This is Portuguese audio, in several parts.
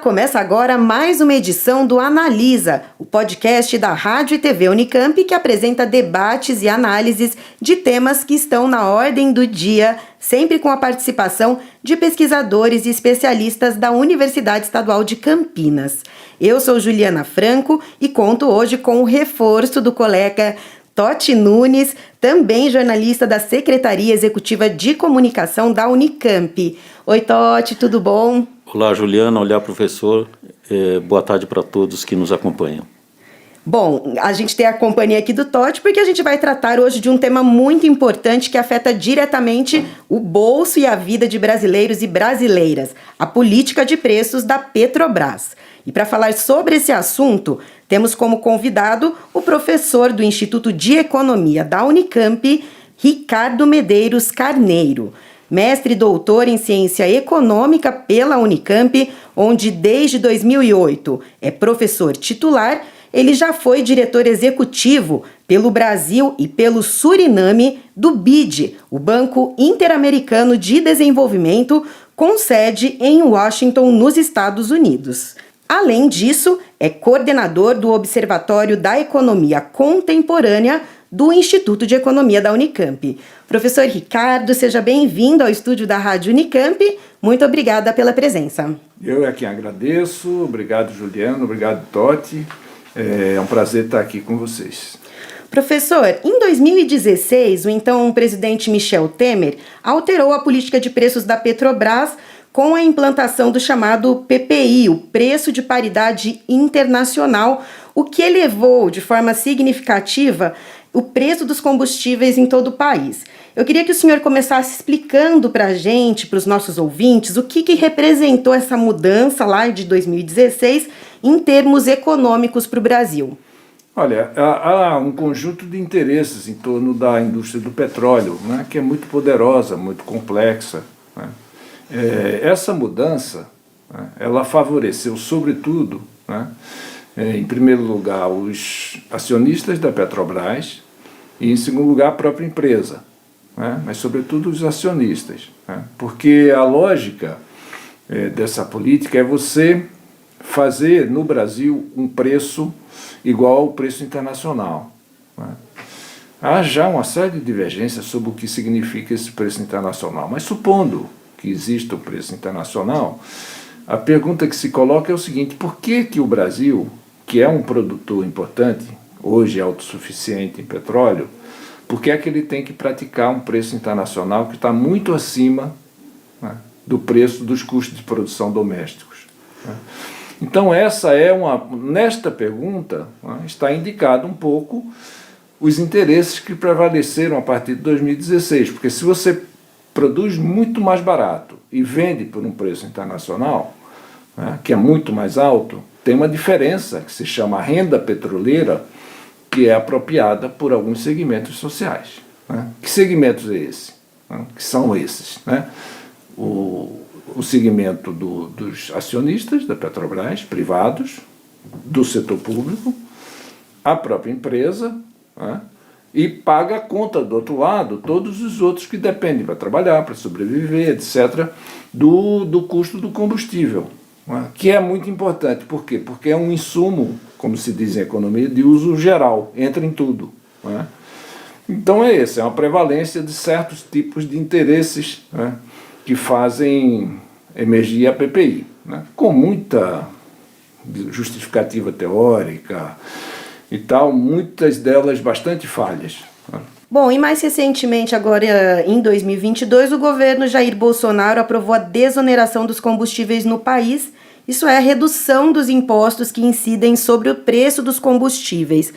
Começa agora mais uma edição do Analisa, o podcast da Rádio e TV Unicamp que apresenta debates e análises de temas que estão na ordem do dia, sempre com a participação de pesquisadores e especialistas da Universidade Estadual de Campinas. Eu sou Juliana Franco e conto hoje com o reforço do colega Totti Nunes, também jornalista da Secretaria Executiva de Comunicação da Unicamp. Oi, Totti, tudo bom? Olá, Juliana. Olá, professor. Boa tarde para todos que nos acompanham. Bom, a gente tem a companhia aqui do Totti porque a gente vai tratar hoje de um tema muito importante que afeta diretamente o bolso e a vida de brasileiros e brasileiras, a política de preços da Petrobras. E para falar sobre esse assunto, temos como convidado o professor do Instituto de Economia da Unicamp, Ricardo Medeiros Carneiro. Mestre e doutor em Ciência Econômica pela Unicamp, onde desde 2008 é professor titular, ele já foi diretor executivo pelo Brasil e pelo Suriname do BID, o Banco Interamericano de Desenvolvimento, com sede em Washington, nos Estados Unidos. Além disso, é coordenador do Observatório da Economia Contemporânea do Instituto de Economia da Unicamp. Professor Ricardo, seja bem-vindo ao estúdio da Rádio Unicamp. Muito obrigada pela presença. Eu é quem agradeço. Obrigado, Juliano. Obrigado, Totti. É um prazer estar aqui com vocês. Professor, em 2016, o então presidente Michel Temer alterou a política de preços da Petrobras com a implantação do chamado PPI, o Preço de Paridade Internacional, o que elevou de forma significativa o preço dos combustíveis em todo o país. Eu queria que o senhor começasse explicando para a gente, para os nossos ouvintes, o que representou essa mudança lá de 2016 em termos econômicos para o Brasil. Olha, há um conjunto de interesses em torno da indústria do petróleo, né, que é muito poderosa, muito complexa, né? Essa mudança, né, ela favoreceu, sobretudo, né, em primeiro lugar, os acionistas da Petrobras e, em segundo lugar, a própria empresa, né, mas, sobretudo, os acionistas, né, porque a lógica dessa política é você fazer no Brasil um preço igual ao preço internacional, né. Há já uma série de divergências sobre o que significa esse preço internacional, mas supondo que exista o preço internacional, a pergunta que se coloca é o seguinte: por que o Brasil, que é um produtor importante, hoje é autossuficiente em petróleo, por que é que ele tem que praticar um preço internacional que está muito acima, né, do preço dos custos de produção domésticos, né? Então nesta pergunta, né, está indicado um pouco os interesses que prevaleceram a partir de 2016, porque se você produz muito mais barato e vende por um preço internacional, né, que é muito mais alto, tem uma diferença que se chama renda petroleira, que é apropriada por alguns segmentos sociais, né? Que segmentos é esse? Né? Que são esses, né? O segmento dos acionistas da Petrobras, privados, do setor público, a própria empresa, né? E paga a conta do outro lado, todos os outros que dependem para trabalhar, para sobreviver, etc., do custo do combustível, né? Que é muito importante. Por quê? Porque é um insumo, como se diz em economia, de uso geral, entra em tudo, né? Então é uma prevalência de certos tipos de interesses, né, que fazem emergir a PPI, né, com muita justificativa teórica e tal, muitas delas bastante falhas. Bom, e mais recentemente, agora em 2022, o governo Jair Bolsonaro aprovou a desoneração dos combustíveis no país, isso é, a redução dos impostos que incidem sobre o preço dos combustíveis.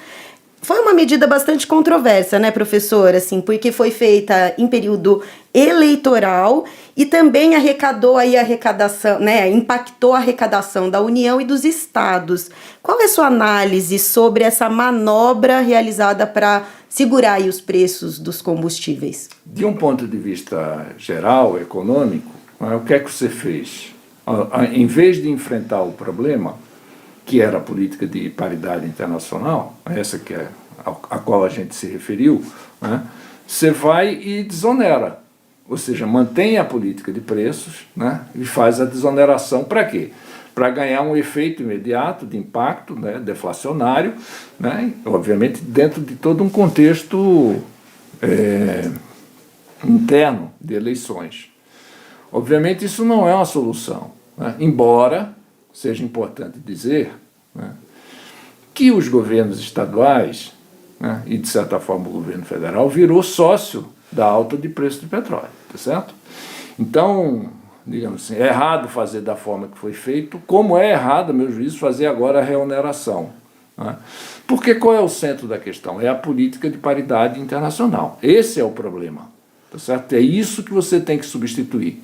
Foi uma medida bastante controversa, né, professor? Assim, porque foi feita em período eleitoral e também arrecadou aí a arrecadação, né, impactou a arrecadação da União e dos estados. Qual é a sua análise sobre essa manobra realizada para segurar aí os preços dos combustíveis? De um ponto de vista geral, econômico, o que é que você fez? Em vez de enfrentar o problema, que era a política de paridade internacional, essa que é a qual a gente se referiu, né, você vai e desonera. Ou seja, mantém a política de preços, né, e faz a desoneração para quê? para ganhar um efeito imediato de impacto, né, deflacionário, né, obviamente dentro de todo um contexto interno de eleições. Obviamente isso não é uma solução, né, embora seja importante dizer, né, que os governos estaduais, né, e de certa forma o governo federal virou sócio da alta de preço de petróleo, tá certo? Então, digamos assim, é errado fazer da forma que foi feito, como é errado, a meu juízo, fazer agora a reoneração, né? Porque qual é o centro da questão? É a política de paridade internacional. Esse é o problema, tá certo? É isso que você tem que substituir.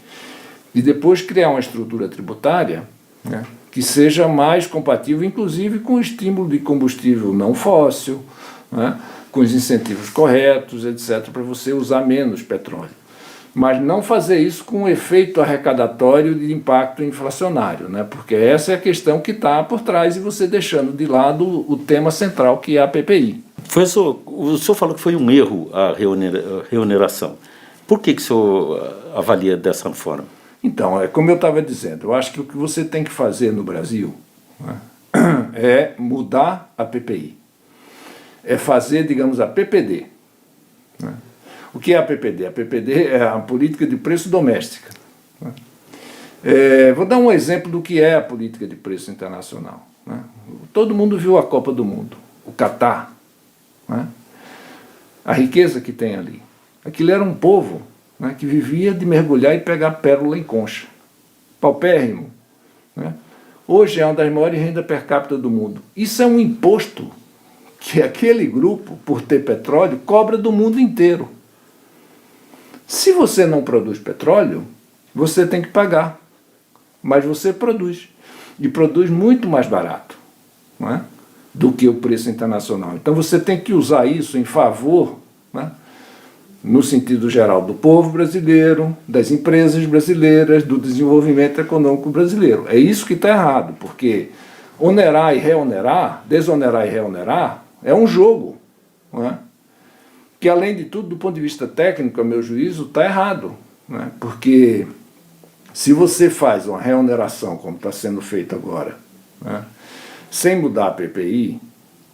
E depois criar uma estrutura tributária, né, que seja mais compatível, inclusive com o estímulo de combustível não fóssil, né, com os incentivos corretos, etc., para você usar menos petróleo. Mas não fazer isso com um efeito arrecadatório de impacto inflacionário, né, porque essa é a questão que está por trás e você deixando de lado o tema central, que é a PPI. Professor, o senhor falou que foi um erro a reoneração. Por que o senhor avalia dessa forma? Então, como eu estava dizendo, eu acho que o que você tem que fazer no Brasil, né, é mudar a PPI. É fazer, digamos, a PPD. Né? O que é a PPD? A PPD é a política de preço doméstica. Né? Vou dar um exemplo do que é a política de preço internacional. Né? Todo mundo viu a Copa do Mundo, o Catar, né? A riqueza que tem ali. Aquilo era um povo, né, que vivia de mergulhar e pegar pérola em concha. Paupérrimo. Né? Hoje é uma das maiores rendas per capita do mundo. Isso é um imposto que aquele grupo, por ter petróleo, cobra do mundo inteiro. Se você não produz petróleo, você tem que pagar. Mas você produz. E produz muito mais barato, não é, do que o preço internacional. Então você tem que usar isso em favor, né, no sentido geral, do povo brasileiro, das empresas brasileiras, do desenvolvimento econômico brasileiro. É isso que está errado, porque onerar e reonerar, desonerar e reonerar, é um jogo, não é? Que, além de tudo, do ponto de vista técnico, a meu juízo, está errado. Não é? Porque se você faz uma reoneração, como está sendo feito agora, né, sem mudar a PPI,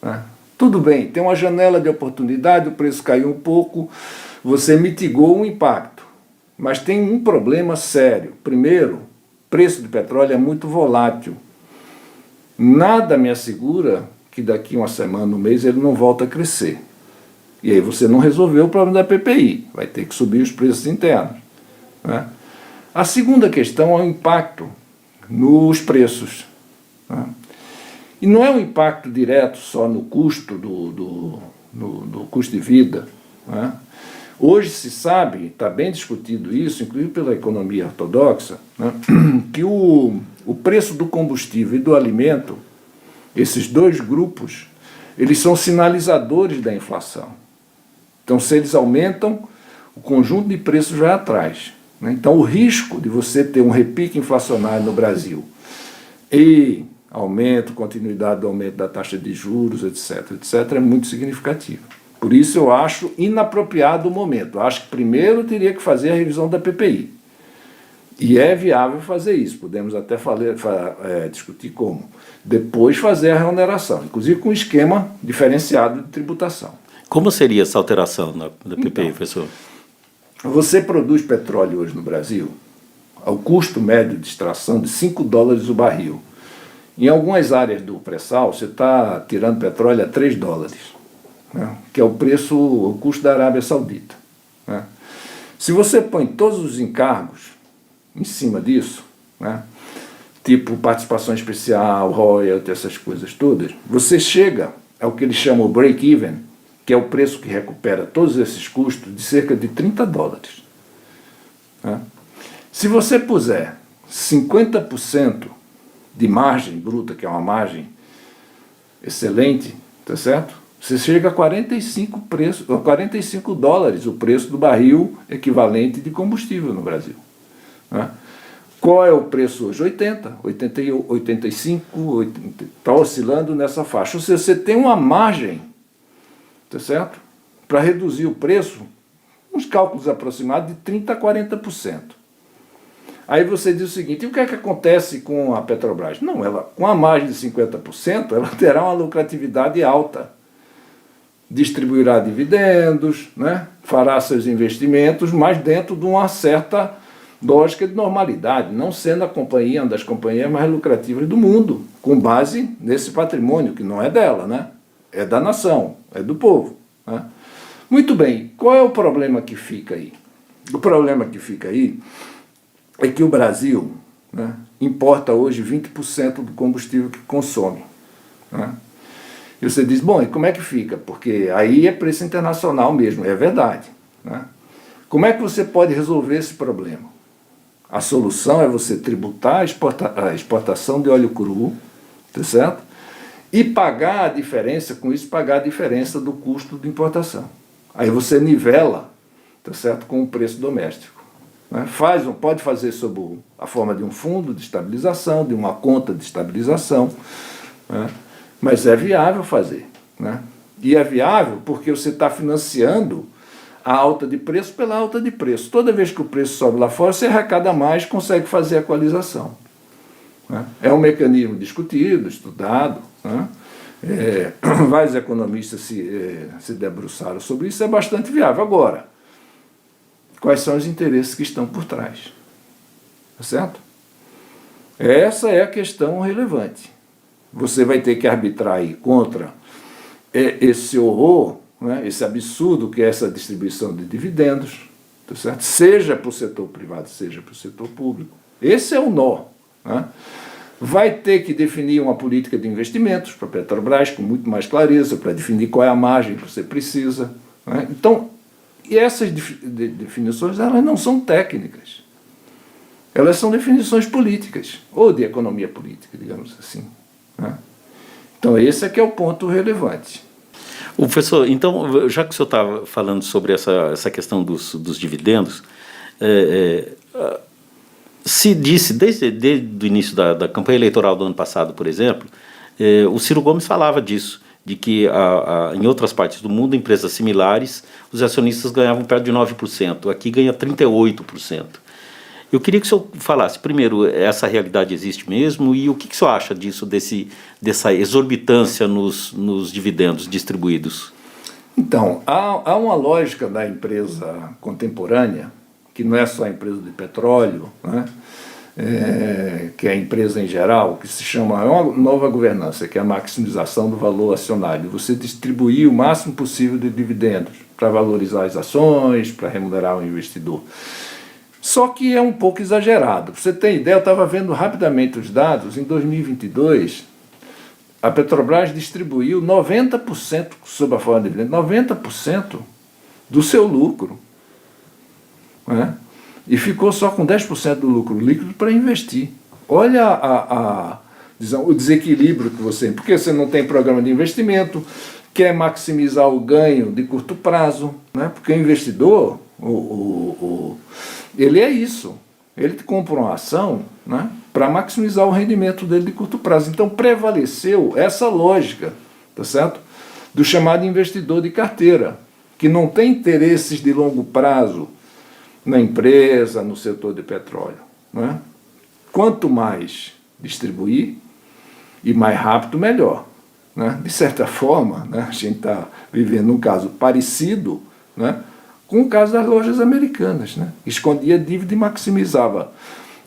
né, tudo bem, tem uma janela de oportunidade, o preço caiu um pouco, você mitigou o impacto, mas tem um problema sério. Primeiro, o preço do petróleo é muito volátil. Nada me assegura que daqui uma semana, um mês, ele não volta a crescer. E aí você não resolveu o problema da PPI, vai ter que subir os preços internos. Né? A segunda questão é o impacto nos preços. Né? E não é um impacto direto só no custo do custo de vida. Né? Hoje se sabe, está bem discutido isso, inclusive pela economia ortodoxa, né, que o preço do combustível e do alimento, esses dois grupos, eles são sinalizadores da inflação. Então, se eles aumentam, o conjunto de preços vai atrás. Né? Então, o risco de você ter um repique inflacionário no Brasil e continuidade do aumento da taxa de juros, etc., é muito significativo. Por isso eu acho inapropriado o momento. Eu acho que primeiro teria que fazer a revisão da PPI. E é viável fazer isso. Podemos até discutir como. Depois fazer a reoneração, inclusive com um esquema diferenciado de tributação. Como seria essa alteração da PPI, então, professor? Você produz petróleo hoje no Brasil ao custo médio de extração de $5 o barril. Em algumas áreas do pré-sal, você está tirando petróleo a $3. Né, que é o custo da Arábia Saudita. Né. Se você põe todos os encargos em cima disso, né, tipo participação especial, royalty, essas coisas todas, você chega ao que eles chamam o break-even, que é o preço que recupera todos esses custos, de cerca de $30. Né. Se você puser 50% de margem bruta, que é uma margem excelente, tá certo? Você chega a $45 o preço do barril equivalente de combustível no Brasil. Né? Qual é o preço hoje? 80, 85, está oscilando nessa faixa. Ou seja, você tem uma margem, tá certo? Para reduzir o preço, uns cálculos aproximados de 30% a 40%. Aí você diz o seguinte, e o que é que acontece com a Petrobras? Não, ela, com a margem de 50%, ela terá uma lucratividade alta. Distribuirá dividendos, né? Fará seus investimentos, mas dentro de uma certa lógica de normalidade, não sendo a companhia, uma das companhias mais lucrativas do mundo, com base nesse patrimônio, que não é dela, né? É da nação, é do povo. Né? Muito bem, qual é o problema que fica aí? O problema que fica aí é que o Brasil, né, importa hoje 20% do combustível que consome. Né? E você diz, bom, e como é que fica? Porque aí é preço internacional mesmo, é verdade. Né? Como é que você pode resolver esse problema? A solução é você tributar a exportação de óleo cru, tá certo? E pagar a diferença, com isso pagar a diferença do custo de importação. Aí você nivela, tá certo, com o preço doméstico. Né? Pode fazer sob a forma de um fundo de estabilização, de uma conta de estabilização, né? Mas é viável fazer. Né? E é viável porque você está financiando a alta de preço pela alta de preço. Toda vez que o preço sobe lá fora, você arrecada mais, consegue fazer a equalização. Né? É um mecanismo discutido, estudado. Né? Vários economistas se debruçaram sobre isso, é bastante viável. Agora, quais são os interesses que estão por trás? Tá certo? Essa é a questão relevante. Você vai ter que arbitrar aí contra esse horror, né, esse absurdo que é essa distribuição de dividendos, tá certo? Seja para o setor privado, seja para o setor público. Esse é o nó. Né? Vai ter que definir uma política de investimentos para a Petrobras com muito mais clareza, para definir qual é a margem que você precisa. Né? Então, e essas definições elas não são técnicas. Elas são definições políticas, ou de economia política, digamos assim. Né? Então, esse é que é o ponto relevante. O professor, então, já que o senhor estava falando sobre essa questão dos dividendos, se disse, desde o início da campanha eleitoral do ano passado, por exemplo, o Ciro Gomes falava disso, de que em outras partes do mundo, empresas similares, os acionistas ganhavam perto de 9%, aqui ganha 38%. Eu queria que o senhor falasse, primeiro, essa realidade existe mesmo, e o que o senhor acha disso, dessa exorbitância nos dividendos distribuídos? Então, há uma lógica da empresa contemporânea, que não é só a empresa de petróleo, né? Que é a empresa em geral, que se chama uma nova governança, que é a maximização do valor acionário. Você distribuir o máximo possível de dividendos para valorizar as ações, para remunerar o investidor. Só que é um pouco exagerado. Para você ter ideia, eu estava vendo rapidamente os dados, em 2022, a Petrobras distribuiu 90%, sob a forma de dividendo, 90% do seu lucro. Né? E ficou só com 10% do lucro líquido para investir. Olha o desequilíbrio que você tem, porque você não tem programa de investimento, quer maximizar o ganho de curto prazo, né? Porque o investidor, ele é isso, ele compra uma ação, né, para maximizar o rendimento dele de curto prazo. Então prevaleceu essa lógica, tá certo? Do chamado investidor de carteira, que não tem interesses de longo prazo na empresa, no setor de petróleo. Né? Quanto mais distribuir e mais rápido, melhor. Né? De certa forma, né, a gente está vivendo um caso parecido, né, com o caso das lojas americanas. Né? Escondia dívida e maximizava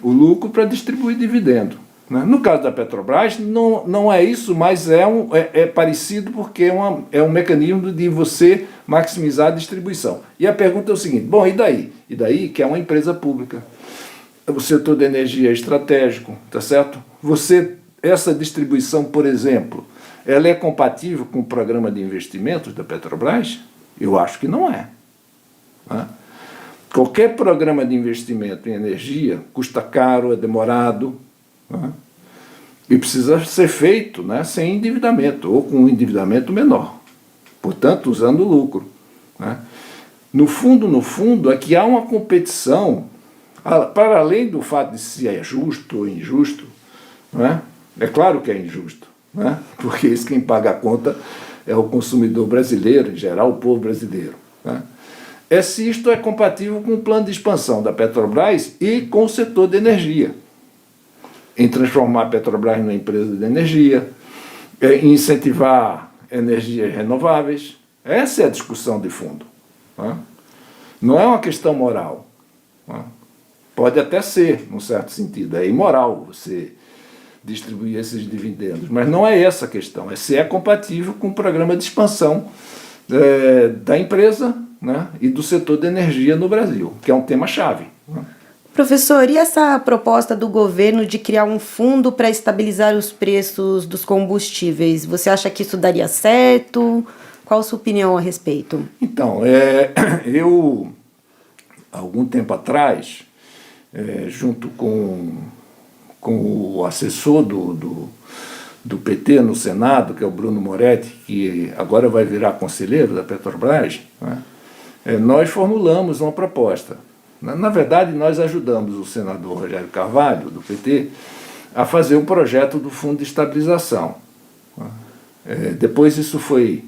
o lucro para distribuir dividendo. Né? No caso da Petrobras, não é isso, mas é parecido porque é um mecanismo de você maximizar a distribuição. E a pergunta é o seguinte, bom, e daí? E daí que é uma empresa pública. O setor de energia é estratégico, tá certo? Essa distribuição, por exemplo, ela é compatível com o programa de investimentos da Petrobras? Eu acho que não é. Né? Qualquer programa de investimento em energia custa caro, é demorado, né? E precisa ser feito, né, sem endividamento, ou com um endividamento menor, portanto, usando lucro. Né? No fundo, é que há uma competição, para além do fato de se é justo ou injusto, né? É claro que é injusto, né? Porque isso quem paga a conta é o consumidor brasileiro, em geral, o povo brasileiro. Né? é se isto é compatível com o plano de expansão da Petrobras e com o setor de energia, em transformar a Petrobras numa empresa de energia, em incentivar energias renováveis. Essa é a discussão de fundo. Não é uma questão moral. Pode até ser, num certo sentido, é imoral você distribuir esses dividendos, mas não é essa a questão, é se é compatível com o programa de expansão da empresa, né, e do setor de energia no Brasil, que é um tema-chave. Professor, e essa proposta do governo de criar um fundo para estabilizar os preços dos combustíveis, você acha que isso daria certo? Qual a sua opinião a respeito? Então, eu, algum tempo atrás, junto com o assessor do PT no Senado, que é o Bruno Moretti, que agora vai virar conselheiro da Petrobras, né, nós formulamos uma proposta. Na verdade, nós ajudamos o senador Rogério Carvalho, do PT, a fazer um projeto do Fundo de Estabilização. Depois isso foi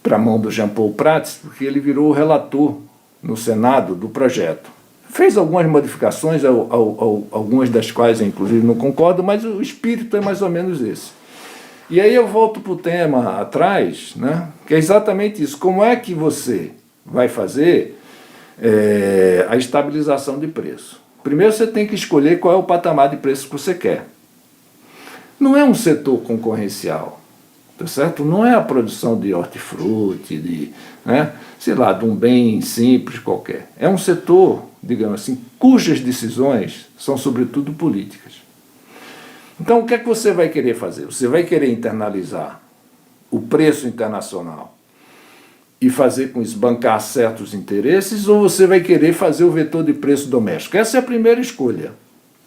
para a mão do Jean Paul Prats, porque ele virou o relator no Senado do projeto. Fez algumas modificações, algumas das quais eu, inclusive, não concordo, mas o espírito é mais ou menos esse. E aí eu volto para o tema atrás, né, que é exatamente isso. Como é que você vai fazer a estabilização de preço? Primeiro você tem que escolher qual é o patamar de preço que você quer. Não é um setor concorrencial, tá certo? Não é a produção de hortifruti, de um bem simples qualquer. É um setor, digamos assim, cujas decisões são sobretudo políticas. Então o que é que você vai querer fazer? Você vai querer internalizar o preço internacional e fazer com isso bancar certos interesses, ou você vai querer fazer o vetor de preço doméstico? Essa é a primeira escolha.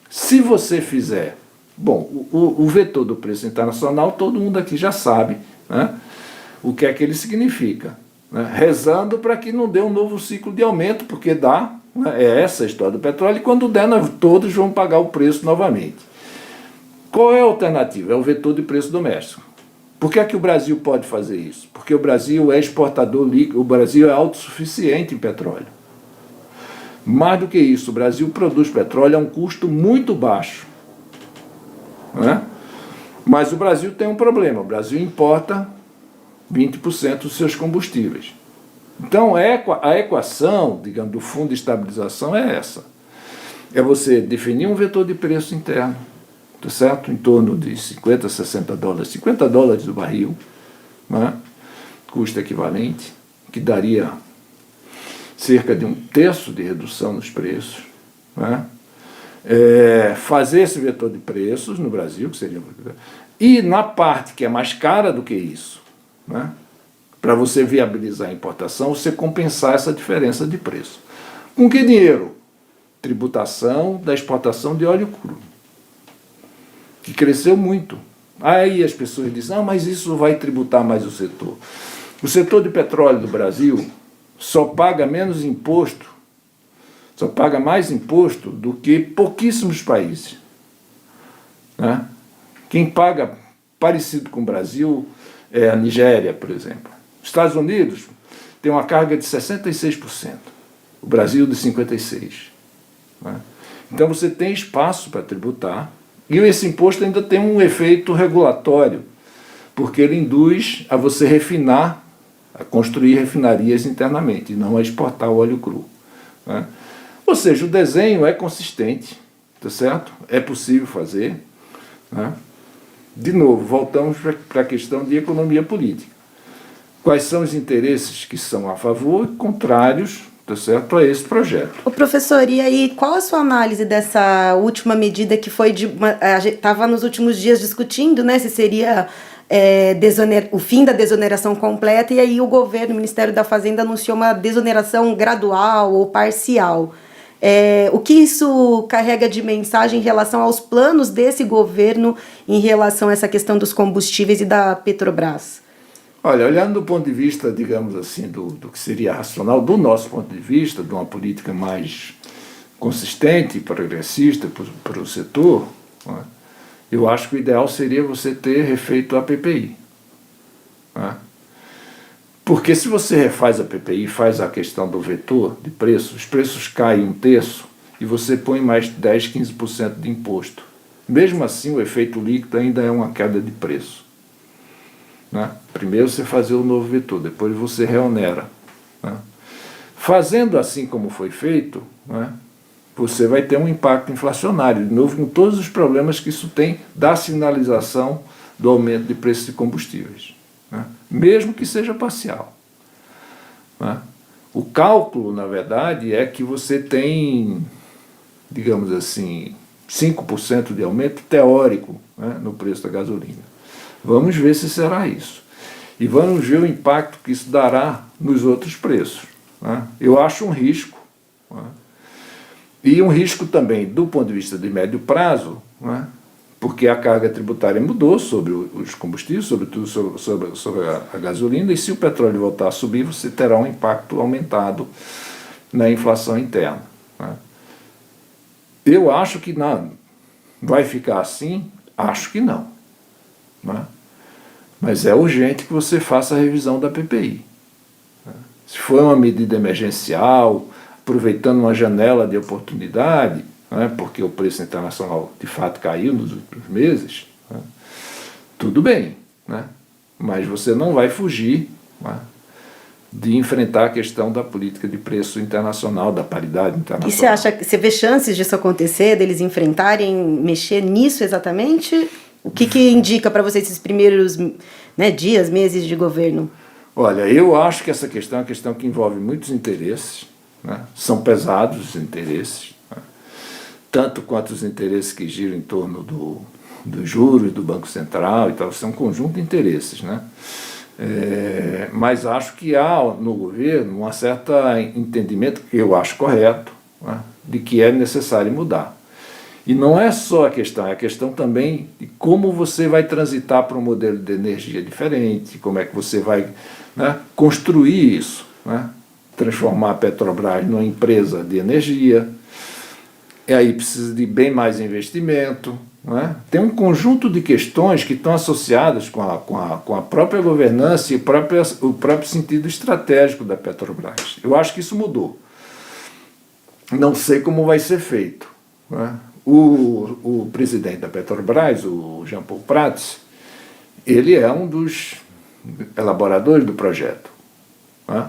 Se você fizer, o vetor do preço internacional, todo mundo aqui já sabe, né, o que é que ele significa. Né, rezando para que não dê um novo ciclo de aumento, porque dá, né, é essa a história do petróleo, e quando der, todos vão pagar o preço novamente. Qual é a alternativa? É o vetor de preço doméstico. Por que é que o Brasil pode fazer isso? Porque o Brasil é exportador líquido, o Brasil é autossuficiente em petróleo. Mais do que isso, o Brasil produz petróleo a um custo muito baixo. Né? Mas o Brasil tem um problema, o Brasil importa 20% dos seus combustíveis. Então a equação, digamos, do Fundo de Estabilização é essa. É você definir um vetor de preço interno, tá certo? Em torno de 50, 60 dólares, 50 dólares o barril, né? Custo equivalente, que daria cerca de 1/3 de redução nos preços, né? Fazer esse vetor de preços no Brasil, que seria, e na parte que é mais cara do que isso, né? Para você viabilizar a importação, você compensar essa diferença de preço. Com que dinheiro? Tributação da exportação de óleo cru, que cresceu muito. Aí as pessoas dizem, mas isso vai tributar mais o setor. O setor de petróleo do Brasil só paga menos imposto, só paga mais imposto do que pouquíssimos países. Né? Quem paga parecido com o Brasil é a Nigéria, por exemplo. Os Estados Unidos tem uma carga de 66%, o Brasil de 56%. Né? Então você tem espaço para tributar, e esse imposto ainda tem um efeito regulatório, porque ele induz a você refinar, a construir refinarias internamente, e não a exportar o óleo cru. Né? Ou seja, o desenho é consistente, tá certo? É possível fazer. Né? De novo, voltamos para a questão de economia política. Quais são os interesses que são a favor e contrários, tá certo, a esse projeto? Ô professor, e aí, qual a sua análise dessa última medida que foi a gente estava nos últimos dias discutindo, né, se seria o fim da desoneração completa, e aí o governo, o Ministério da Fazenda, anunciou uma desoneração gradual ou parcial. O que isso carrega de mensagem em relação aos planos desse governo em relação a essa questão dos combustíveis e da Petrobras? Olha, olhando do ponto de vista, digamos assim, do que seria racional, do nosso ponto de vista, de uma política mais consistente e progressista para o setor, né, eu acho que o ideal seria você ter refeito a PPI. Né? Porque se você refaz a PPI, faz a questão do vetor de preço, os preços caem 1/3 e você põe mais 10, 15% de imposto. Mesmo assim, o efeito líquido ainda é uma queda de preço. Né? Primeiro você fazer o novo vetor, depois você reonera. Né? Fazendo assim como foi feito, né, você vai ter um impacto inflacionário, de novo com todos os problemas que isso tem da sinalização do aumento de preços de combustíveis, né, mesmo que seja parcial. Né. O cálculo, na verdade, é que você tem, digamos assim, 5% de aumento teórico, né, no preço da gasolina. Vamos ver se será isso. E vamos ver o impacto que isso dará nos outros preços. Né? Eu acho um risco, né? E um risco também do ponto de vista de médio prazo, né? Porque a carga tributária mudou sobre os combustíveis, sobretudo sobre a gasolina, e se o petróleo voltar a subir, você terá um impacto aumentado na inflação interna. Né? Eu acho que não. Vai ficar assim? Acho que não. Né? Mas é urgente que você faça a revisão da PPI. Se for uma medida emergencial, aproveitando uma janela de oportunidade, né, porque o preço internacional de fato caiu nos últimos meses, né, tudo bem, né, mas você não vai fugir, né, de enfrentar a questão da política de preço internacional, da paridade internacional. E você vê chances disso acontecer, deles enfrentarem, mexer nisso exatamente? O que indica para vocês esses primeiros, né, dias, meses de governo? Olha, eu acho que essa questão é uma questão que envolve muitos interesses, né? São pesados os interesses, né? Tanto quanto os interesses que giram em torno dos juros, do Banco Central e tal, são um conjunto de interesses, né? Mas acho que há no governo um certo entendimento, que eu acho correto, né, de que é necessário mudar. E não é só a questão, é a questão também de como você vai transitar para um modelo de energia diferente, como é que você vai, né, construir isso, né, transformar a Petrobras numa empresa de energia. E aí precisa de bem mais investimento. Né? Tem um conjunto de questões que estão associadas com a própria governança e o próprio sentido estratégico da Petrobras. Eu acho que isso mudou. Não sei como vai ser feito. Né? O presidente da Petrobras, o Jean Paul Prats, ele é um dos elaboradores do projeto. Né?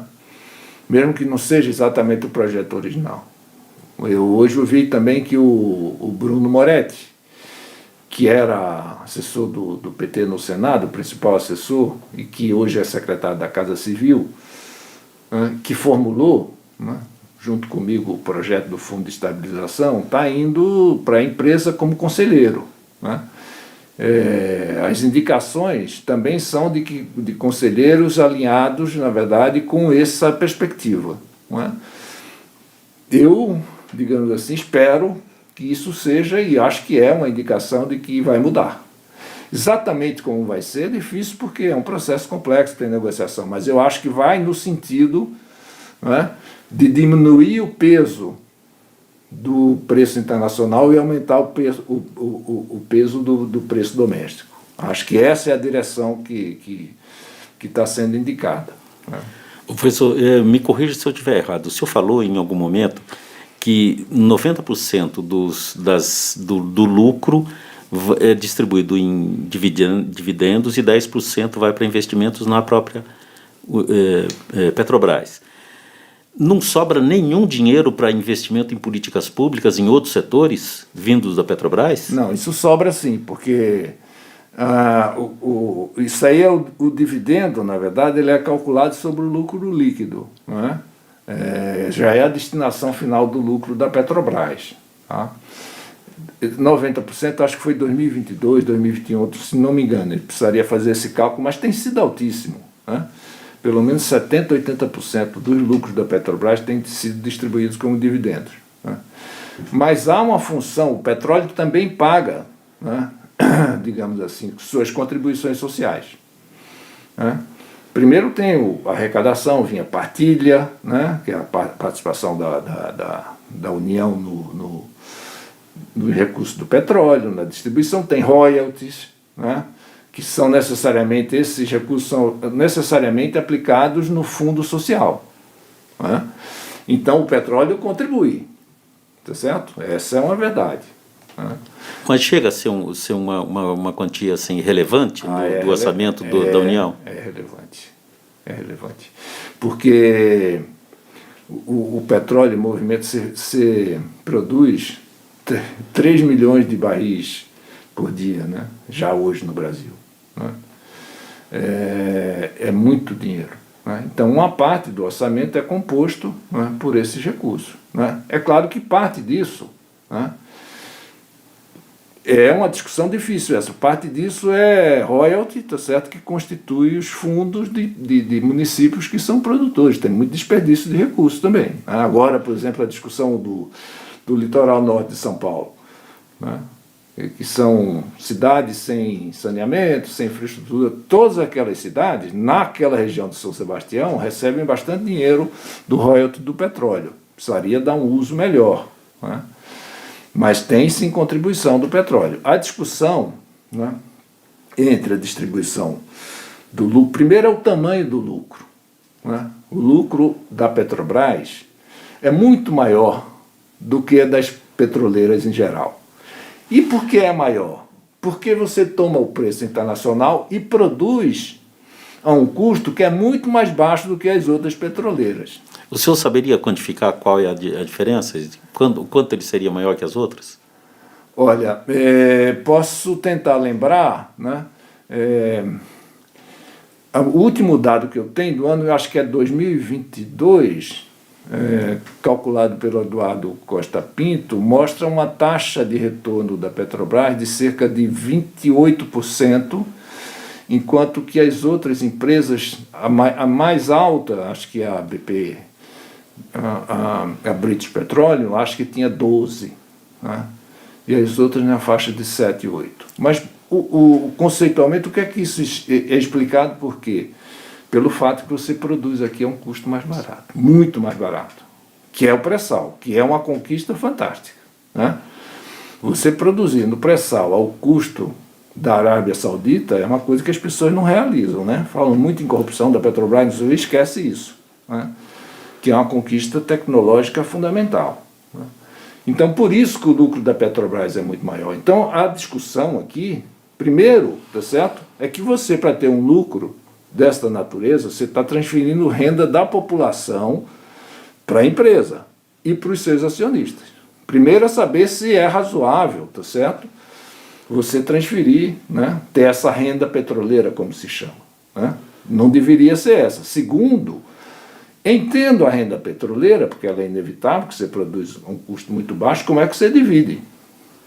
Mesmo que não seja exatamente o projeto original. Hoje eu vi também que o Bruno Moretti, que era assessor do PT no Senado, o principal assessor, e que hoje é secretário da Casa Civil, né, que formulou, né, junto comigo, o projeto do Fundo de Estabilização, está indo para a empresa como conselheiro. Né? As indicações também são de conselheiros alinhados, na verdade, com essa perspectiva. Né? Eu, digamos assim, espero que isso seja, e acho que é uma indicação de que vai mudar. Exatamente como vai ser, é difícil porque é um processo complexo, tem negociação, mas eu acho que vai no sentido, né, de diminuir o peso do preço internacional e aumentar o peso do preço doméstico. Acho que essa é a direção que está sendo indicada. Né? Professor, me corrija se eu estiver errado. O senhor falou em algum momento que 90% do lucro é distribuído em dividendos e 10% vai para investimentos na própria Petrobras. Não sobra nenhum dinheiro para investimento em políticas públicas em outros setores vindos da Petrobras? Não, isso sobra sim, porque isso aí é o dividendo, na verdade, ele é calculado sobre o lucro líquido, não é? Já é a destinação final do lucro da Petrobras. Tá? 90% acho que foi 2022, 2021, se não me engano, ele precisaria fazer esse cálculo, mas tem sido altíssimo. Né? Pelo menos 70%, 80% dos lucros da Petrobras têm sido distribuídos como dividendos. Né? Mas há uma função, o petróleo também paga, né, digamos assim, suas contribuições sociais. Né? Primeiro tem a arrecadação, vinha partilha, né, que é a participação da União no recurso do petróleo, na distribuição, tem royalties, né, que são necessariamente, esses recursos são necessariamente aplicados no fundo social. Né? Então o petróleo contribui, tá certo? Essa é uma verdade. Né? Mas chega a ser, uma quantia assim, relevante do orçamento da União? É relevante. É relevante. Porque o petróleo em movimento se produz 3 milhões de barris por dia, né? Já hoje no Brasil. Né? É muito dinheiro. Né? Então, uma parte do orçamento é composto, né, por esses recursos. Né? É claro que parte disso, né, é uma discussão difícil essa. Parte disso é royalty, tá certo? Que constitui os fundos de municípios que são produtores. Tem muito desperdício de recursos também. Agora, por exemplo, a discussão do litoral norte de São Paulo, né? Que são cidades sem saneamento, sem infraestrutura. Todas aquelas cidades, naquela região de São Sebastião, recebem bastante dinheiro do royalty do petróleo. Precisaria dar um uso melhor, né? Mas tem sim contribuição do petróleo. A discussão, né, entre a distribuição do lucro, primeiro é o tamanho do lucro. Né? O lucro da Petrobras é muito maior do que a das petroleiras em geral. E por que é maior? Porque você toma o preço internacional e produz a um custo que é muito mais baixo do que as outras petroleiras. O senhor saberia quantificar qual é a diferença? Quanto ele seria maior que as outras? Olha, posso tentar lembrar, né? O último dado que eu tenho do ano, eu acho que é 2022, calculado pelo Eduardo Costa Pinto, mostra uma taxa de retorno da Petrobras de cerca de 28%, enquanto que as outras empresas, a mais alta, acho que a BP, a British Petroleum, acho que tinha 12%, né? E as outras na faixa de 7, 8. Mas conceitualmente, o que é que isso é explicado? Por quê? Pelo fato que você produz aqui a um custo mais barato, muito mais barato, que é o pré-sal, que é uma conquista fantástica. Né? Você produzir no pré-sal ao custo da Arábia Saudita é uma coisa que as pessoas não realizam. Né? Falam muito em corrupção da Petrobras, não esquece isso. Né? Que é uma conquista tecnológica fundamental. Né? Então, por isso que o lucro da Petrobras é muito maior. Então, a discussão aqui, primeiro, tá certo? É que você, para ter um lucro desta natureza, você está transferindo renda da população para a empresa e para os seus acionistas. Primeiro é saber se é razoável, tá certo? Você transferir, né? Ter essa renda petroleira, como se chama. Né? Não deveria ser essa. Segundo, entendo a renda petroleira, porque ela é inevitável, que você produz a um custo muito baixo, como é que você divide?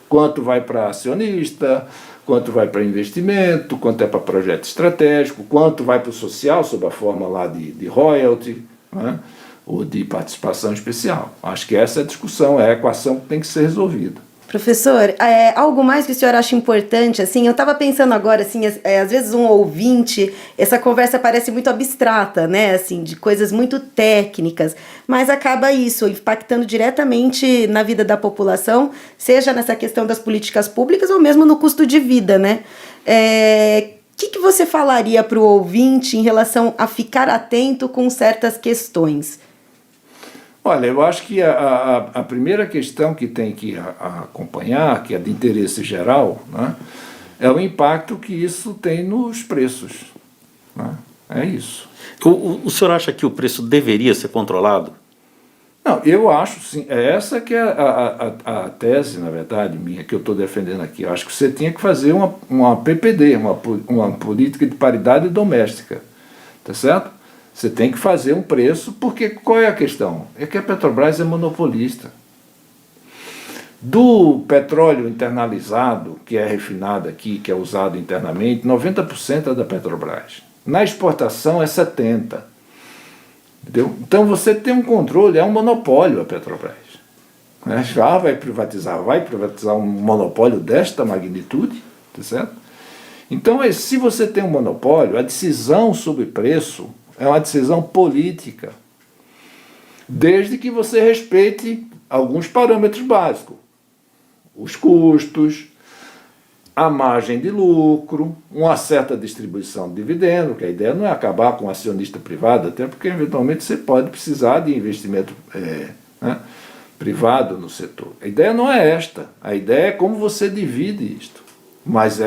Quanto vai para acionista, quanto vai para investimento, quanto é para projeto estratégico, quanto vai para o social, sob a forma lá de royalty, né? Ou de participação especial. Acho que essa é a discussão, é a equação que tem que ser resolvida. Professor, algo mais que o senhor acha importante, assim, eu estava pensando agora, assim, às vezes um ouvinte, essa conversa parece muito abstrata, né, assim, de coisas muito técnicas, mas acaba isso, impactando diretamente na vida da população, seja nessa questão das políticas públicas ou mesmo no custo de vida, né. O que você falaria para o ouvinte em relação a ficar atento com certas questões? Olha, eu acho que a primeira questão que tem que acompanhar, que é de interesse geral, né, é o impacto que isso tem nos preços. Né? É isso. O senhor acha que o preço deveria ser controlado? Não, eu acho sim. Essa que é a tese, na verdade, minha, que eu estou defendendo aqui. Eu acho que você tinha que fazer uma PPD, uma política de paridade doméstica. Tá certo? Você tem que fazer um preço, porque qual é a questão? É que a Petrobras é monopolista. Do petróleo internalizado, que é refinado aqui, que é usado internamente, 90% é da Petrobras. Na exportação é 70%. Entendeu? Então você tem um controle, é um monopólio a Petrobras. Já vai privatizar um monopólio desta magnitude, tá certo? Então, se você tem um monopólio, a decisão sobre preço é uma decisão política, desde que você respeite alguns parâmetros básicos. Os custos, a margem de lucro, uma certa distribuição de dividendo, que a ideia não é acabar com o acionista privado, até porque eventualmente você pode precisar de investimento privado no setor. A ideia não é esta, a ideia é como você divide isto, mas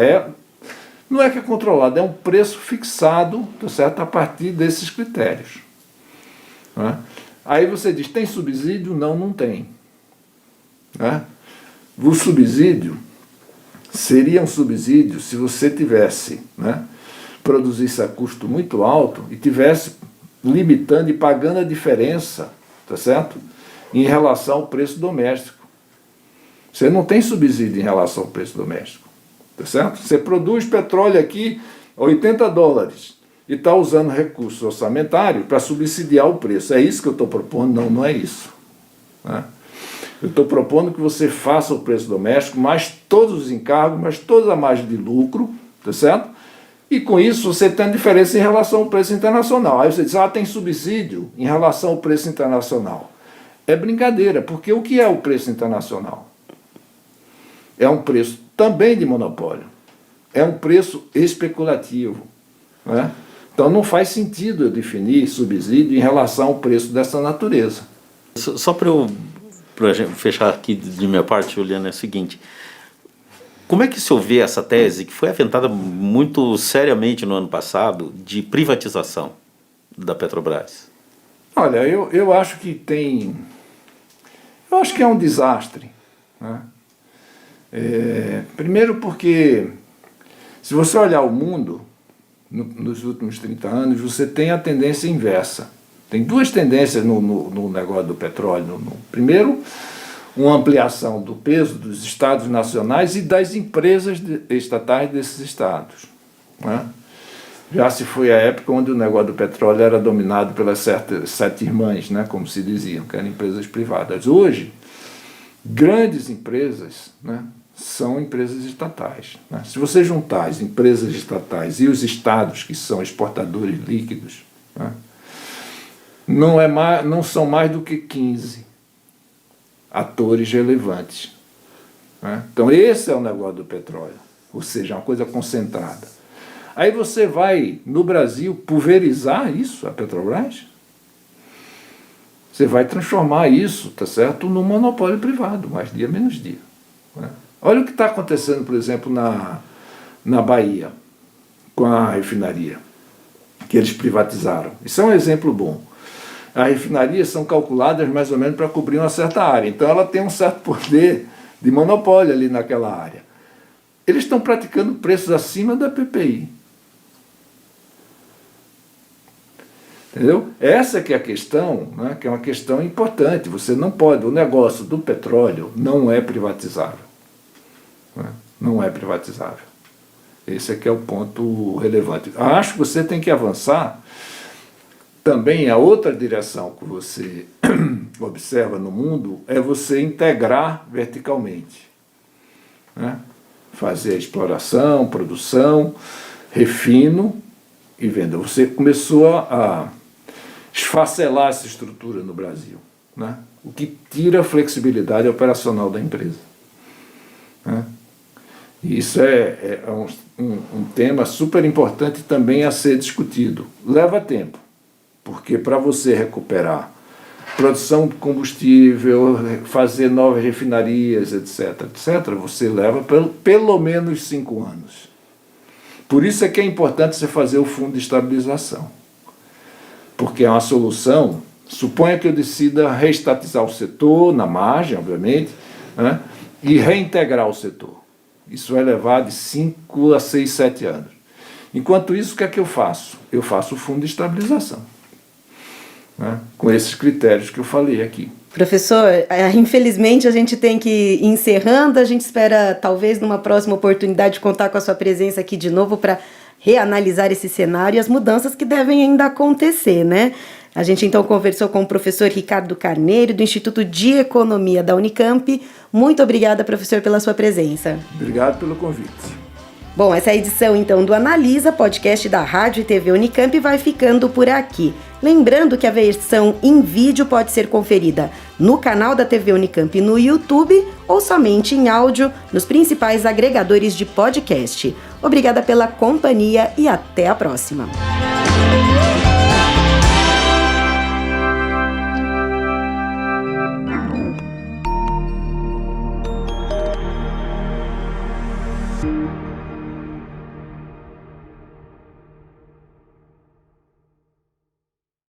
não é que é controlado, é um preço fixado, tá certo, a partir desses critérios. Né? Aí você diz, tem subsídio? Não, não tem. Né? O subsídio seria um subsídio se você tivesse, produzisse a custo muito alto e tivesse limitando e pagando a diferença, tá certo? Em relação ao preço doméstico. Você não tem subsídio em relação ao preço doméstico, tá certo? Você produz petróleo aqui a $80 e está usando recurso orçamentário para subsidiar o preço. É isso que eu estou propondo? Não, não é isso. Né? Eu estou propondo que você faça o preço doméstico, mais todos os encargos, mais toda a margem de lucro, tá certo? E com isso você tem a diferença em relação ao preço internacional. Aí você diz, tem subsídio em relação ao preço internacional. É brincadeira, porque o que é o preço internacional? É um preço também de monopólio. É um preço especulativo. Né? Então não faz sentido eu definir subsídio em relação ao preço dessa natureza. Só para fechar aqui de minha parte, Juliana, é o seguinte: como é que o senhor vê essa tese, que foi aventada muito seriamente no ano passado, de privatização da Petrobras? Olha, eu acho que tem... Eu acho que é um desastre. Né? Primeiro porque, se você olhar o mundo, nos últimos 30 anos, você tem a tendência inversa. Tem duas tendências no negócio do petróleo. Primeiro, uma ampliação do peso dos estados nacionais e das empresas estatais desses estados. Né? Já se foi a época onde o negócio do petróleo era dominado pelas sete irmãs, né, como se diziam, que eram empresas privadas. Hoje, grandes empresas, né, são empresas estatais. Né? Se você juntar as empresas estatais e os estados que são exportadores líquidos, né, não são mais do que 15 atores relevantes. Né? Então esse é o negócio do petróleo, ou seja, uma coisa concentrada. Aí você vai, no Brasil, pulverizar isso, a Petrobras? Você vai transformar isso, tá certo, num monopólio privado, mais dia menos dia. Né? Olha o que está acontecendo, por exemplo, na Bahia, com a refinaria, que eles privatizaram. Isso é um exemplo bom. As refinarias são calculadas mais ou menos para cobrir uma certa área, então ela tem um certo poder de monopólio ali naquela área. Eles estão praticando preços acima da PPI. Entendeu? Essa que é a questão, né, que é uma questão importante. Você não pode, o negócio do petróleo não é privatizável. Né? Não é privatizável. Esse aqui é o ponto relevante. Acho que você tem que avançar também. A outra direção que você observa no mundo é você integrar verticalmente. Né? Fazer a exploração, produção, refino e venda. Você começou a esfacelar essa estrutura no Brasil, né? O que tira a flexibilidade operacional da empresa. Né? E isso é um tema super importante também a ser discutido. Leva tempo, porque para você recuperar produção de combustível, fazer novas refinarias, etc., você leva pelo menos 5 anos. Por isso é que é importante você fazer o fundo de estabilização. Porque é uma solução, suponha que eu decida reestatizar o setor, na margem, obviamente, né, e reintegrar o setor. Isso vai levar de 5 a 6, 7 anos. Enquanto isso, o que é que eu faço? Eu faço o fundo de estabilização. Né, com esses critérios que eu falei aqui. Professor, infelizmente a gente tem que ir encerrando, a gente espera talvez numa próxima oportunidade contar com a sua presença aqui de novo para reanalisar esse cenário e as mudanças que devem ainda acontecer, né? A gente então conversou com o professor Ricardo Carneiro, do Instituto de Economia da Unicamp. Muito obrigada, professor, pela sua presença. Obrigado pelo convite. Bom, essa edição então do Analisa, podcast da Rádio e TV Unicamp, vai ficando por aqui. Lembrando que a versão em vídeo pode ser conferida no canal da TV Unicamp no YouTube ou somente em áudio nos principais agregadores de podcast. Obrigada pela companhia e até a próxima.